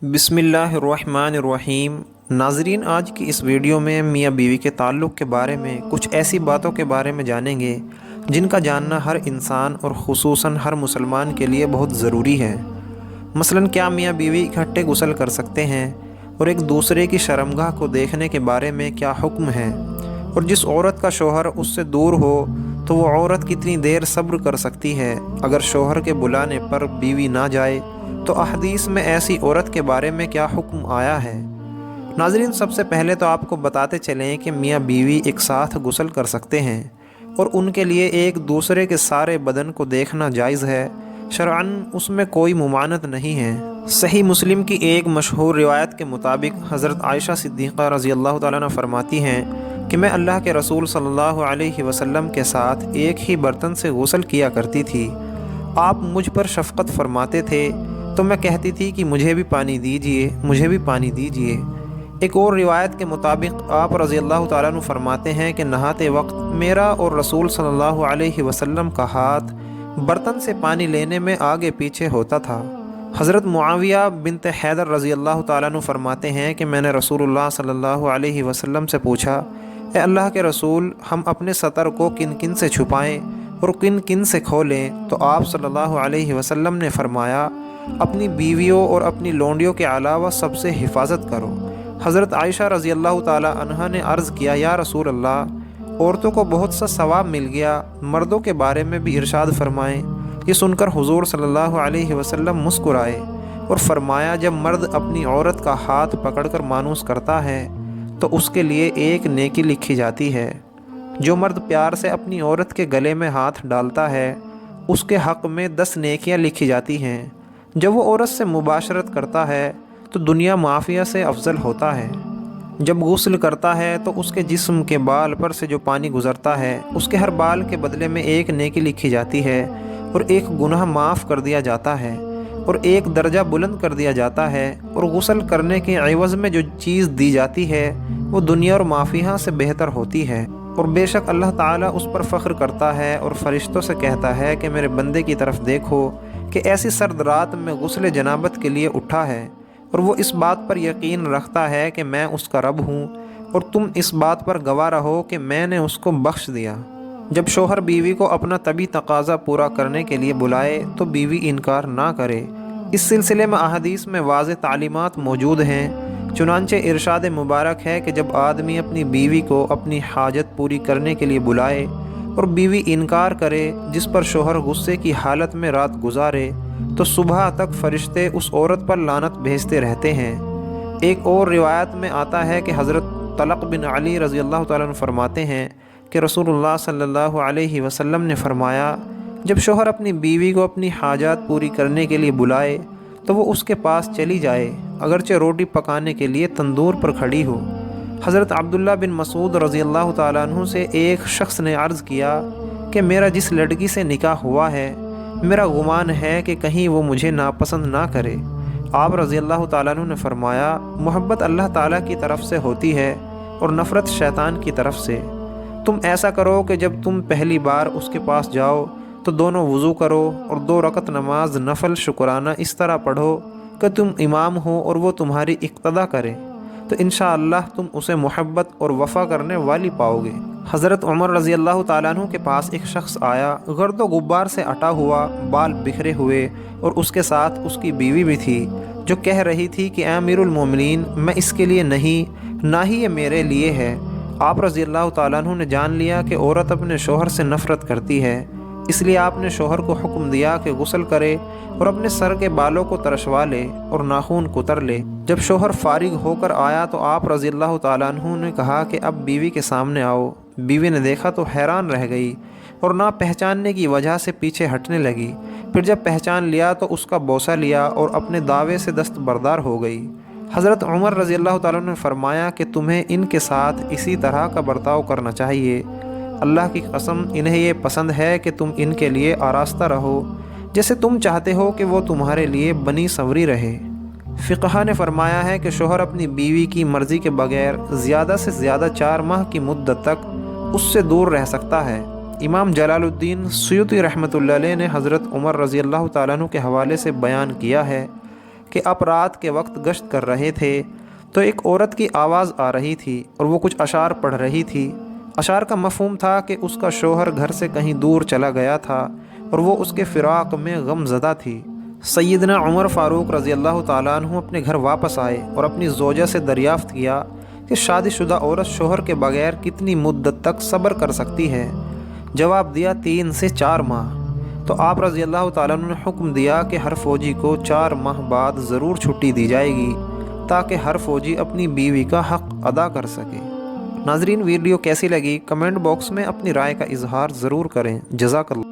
بسم اللہ الرحمن الرحیم۔ ناظرین، آج کی اس ویڈیو میں میاں بیوی کے تعلق کے بارے میں کچھ ایسی باتوں کے بارے میں جانیں گے جن کا جاننا ہر انسان اور خصوصاً ہر مسلمان کے لیے بہت ضروری ہے۔ مثلاً کیا میاں بیوی اکٹھے غسل کر سکتے ہیں، اور ایک دوسرے کی شرمگاہ کو دیکھنے کے بارے میں کیا حکم ہے، اور جس عورت کا شوہر اس سے دور ہو تو وہ عورت کتنی دیر صبر کر سکتی ہے اگر شوہر کے بلانے پر بیوی نہ جائے، تو احادیث میں ایسی عورت کے بارے میں کیا حکم آیا ہے۔ ناظرین، سب سے پہلے تو آپ کو بتاتے چلیں کہ میاں بیوی ایک ساتھ غسل کر سکتے ہیں، اور ان کے لیے ایک دوسرے کے سارے بدن کو دیکھنا جائز ہے۔ شرعاً اس میں کوئی ممانعت نہیں ہے۔ صحیح مسلم کی ایک مشہور روایت کے مطابق حضرت عائشہ صدیقہ رضی اللہ تعالیٰ عنہ فرماتی ہیں کہ میں اللہ کے رسول صلی اللہ علیہ وسلم کے ساتھ ایک ہی برتن سے غسل کیا کرتی تھی۔ آپ مجھ پر شفقت فرماتے تھے تو میں کہتی تھی کہ مجھے بھی پانی دیجیے، مجھے بھی پانی دیجیے۔ ایک اور روایت کے مطابق آپ رضی اللہ تعالیٰ عنہ فرماتے ہیں کہ نہاتے وقت میرا اور رسول صلی اللہ علیہ وسلم کا ہاتھ برتن سے پانی لینے میں آگے پیچھے ہوتا تھا۔ حضرت معاویہ بنت حیدر رضی اللہ تعالیٰ عنہ فرماتے ہیں کہ میں نے رسول اللہ صلی اللہ علیہ وسلم سے پوچھا، اے اللہ کے رسول، ہم اپنے سطر کو کن کن سے چھپائیں اور کن کن سے کھولیں؟ تو آپ صلی اللہ علیہ وسلم نے فرمایا، اپنی بیویوں اور اپنی لونڈیوں کے علاوہ سب سے حفاظت کرو۔ حضرت عائشہ رضی اللہ تعالی عنہا نے عرض کیا، یا رسول اللہ، عورتوں کو بہت سا ثواب مل گیا، مردوں کے بارے میں بھی ارشاد فرمائیں۔ یہ سن کر حضور صلی اللہ علیہ وسلم مسکرائے اور فرمایا، جب مرد اپنی عورت کا ہاتھ پکڑ کر مانوس کرتا ہے تو اس کے لیے ایک نیکی لکھی جاتی ہے۔ جو مرد پیار سے اپنی عورت کے گلے میں ہاتھ ڈالتا ہے اس کے حق میں 10 نیکیاں لکھی جاتی ہیں۔ جب وہ عورت سے مباشرت کرتا ہے تو دنیا معافیہ سے افضل ہوتا ہے۔ جب غسل کرتا ہے تو اس کے جسم کے بال پر سے جو پانی گزرتا ہے اس کے ہر بال کے بدلے میں ایک نیکی لکھی جاتی ہے، اور ایک گناہ معاف کر دیا جاتا ہے، اور ایک درجہ بلند کر دیا جاتا ہے، اور غسل کرنے کے عوض میں جو چیز دی جاتی ہے وہ دنیا اور معافیہ سے بہتر ہوتی ہے۔ اور بے شک اللہ تعالیٰ اس پر فخر کرتا ہے اور فرشتوں سے کہتا ہے کہ میرے بندے کی طرف دیکھو کہ ایسی سرد رات میں غسل جنابت کے لیے اٹھا ہے، اور وہ اس بات پر یقین رکھتا ہے کہ میں اس کا رب ہوں، اور تم اس بات پر گواہ رہو کہ میں نے اس کو بخش دیا۔ جب شوہر بیوی کو اپنا طبی تقاضا پورا کرنے کے لیے بلائے تو بیوی انکار نہ کرے۔ اس سلسلے میں احادیث میں واضح تعلیمات موجود ہیں۔ چنانچہ ارشاد مبارک ہے کہ جب آدمی اپنی بیوی کو اپنی حاجت پوری کرنے کے لیے بلائے اور بیوی انکار کرے، جس پر شوہر غصے کی حالت میں رات گزارے، تو صبح تک فرشتے اس عورت پر لعنت بھیجتے رہتے ہیں۔ ایک اور روایت میں آتا ہے کہ حضرت طلق بن علی رضی اللہ تعالیٰ عنہ فرماتے ہیں کہ رسول اللہ صلی اللہ علیہ وسلم نے فرمایا، جب شوہر اپنی بیوی کو اپنی حاجات پوری کرنے کے لیے بلائے تو وہ اس کے پاس چلی جائے، اگرچہ روٹی پکانے کے لیے تندور پر کھڑی ہو۔ حضرت عبداللہ بن مسعود رضی اللہ تعالیٰ عنہ سے ایک شخص نے عرض کیا کہ میرا جس لڑکی سے نکاح ہوا ہے، میرا گمان ہے کہ کہیں وہ مجھے ناپسند نہ کرے۔ آپ رضی اللہ تعالیٰ عنہ نے فرمایا، محبت اللہ تعالیٰ کی طرف سے ہوتی ہے اور نفرت شیطان کی طرف سے۔ تم ایسا کرو کہ جب تم پہلی بار اس کے پاس جاؤ تو دونوں وضو کرو اور 2 رکعت نماز نفل شکرانہ اس طرح پڑھو کہ تم امام ہو اور وہ تمہاری اقتدا کرے، تو انشاءاللہ تم اسے محبت اور وفا کرنے والی پاؤ گے۔ حضرت عمر رضی اللہ تعالیٰ عنہ کے پاس ایک شخص آیا، گرد و غبار سے اٹا ہوا، بال بکھرے ہوئے، اور اس کے ساتھ اس کی بیوی بھی تھی، جو کہہ رہی تھی کہ اے امیر المومنین، میں اس کے لیے نہیں، نہ ہی یہ میرے لیے ہے۔ آپ رضی اللہ تعالیٰ عنہ نے جان لیا کہ عورت اپنے شوہر سے نفرت کرتی ہے، اس لیے آپ نے شوہر کو حکم دیا کہ غسل کرے اور اپنے سر کے بالوں کو ترشوا لے اور ناخن کتر لے۔ جب شوہر فارغ ہو کر آیا تو آپ رضی اللہ تعالیٰ عنہ نے کہا کہ اب بیوی کے سامنے آؤ۔ بیوی نے دیکھا تو حیران رہ گئی اور نہ پہچاننے کی وجہ سے پیچھے ہٹنے لگی۔ پھر جب پہچان لیا تو اس کا بوسہ لیا اور اپنے دعوے سے دستبردار ہو گئی۔ حضرت عمر رضی اللہ تعالیٰ عنہ نے فرمایا کہ تمہیں ان کے ساتھ اسی طرح کا برتاؤ کرنا چاہیے۔ اللہ کی قسم، انہیں یہ پسند ہے کہ تم ان کے لیے آراستہ رہو جیسے تم چاہتے ہو کہ وہ تمہارے لیے بنی سنوری رہے۔ فقہ نے فرمایا ہے کہ شوہر اپنی بیوی کی مرضی کے بغیر زیادہ سے زیادہ 4 ماہ کی مدت تک اس سے دور رہ سکتا ہے۔ امام جلال الدین سیوطی رحمۃ اللہ علیہ نے حضرت عمر رضی اللہ تعالیٰ عنہ کے حوالے سے بیان کیا ہے کہ آپ رات کے وقت گشت کر رہے تھے تو ایک عورت کی آواز آ رہی تھی اور وہ کچھ اشعار پڑھ رہی تھی۔ اشعار کا مفہوم تھا کہ اس کا شوہر گھر سے کہیں دور چلا گیا تھا اور وہ اس کے فراق میں غم زدہ تھی۔ سیدنا عمر فاروق رضی اللہ تعالیٰ عنہ اپنے گھر واپس آئے اور اپنی زوجہ سے دریافت کیا کہ شادی شدہ عورت شوہر کے بغیر کتنی مدت تک صبر کر سکتی ہے؟ جواب دیا 3 سے 4 ماہ۔ تو آپ رضی اللہ تعالیٰ عنہ نے حکم دیا کہ ہر فوجی کو 4 ماہ بعد ضرور چھٹی دی جائے گی تاکہ ہر فوجی اپنی بیوی کا حق ادا کر سکے۔ ناظرین، ویڈیو کیسی لگی کمنٹ باکس میں اپنی رائے کا اظہار ضرور کریں۔ جزاک اللہ۔